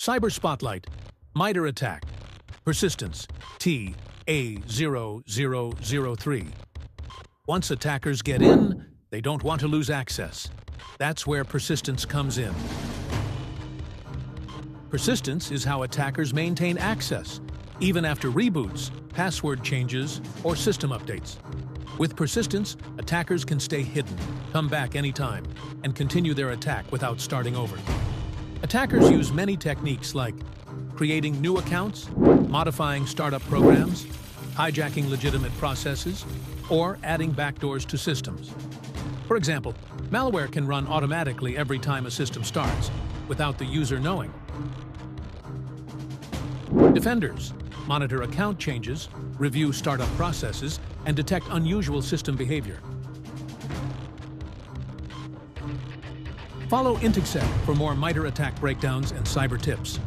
Cyber Spotlight, MITRE ATT&CK, persistence, TA0003. Once attackers get in, they don't want to lose access. That's where persistence comes in. Persistence is how attackers maintain access, even after reboots, password changes, or system updates. With persistence, attackers can stay hidden, come back anytime, and continue their attack without starting over. Attackers use many techniques like creating new accounts, modifying startup programs, hijacking legitimate processes, or adding backdoors to systems. For example, malware can run automatically every time a system starts, without the user knowing. Defenders monitor account changes, review startup processes, and detect unusual system behavior. Follow Integsec for more MITRE ATT&CK breakdowns and cyber tips.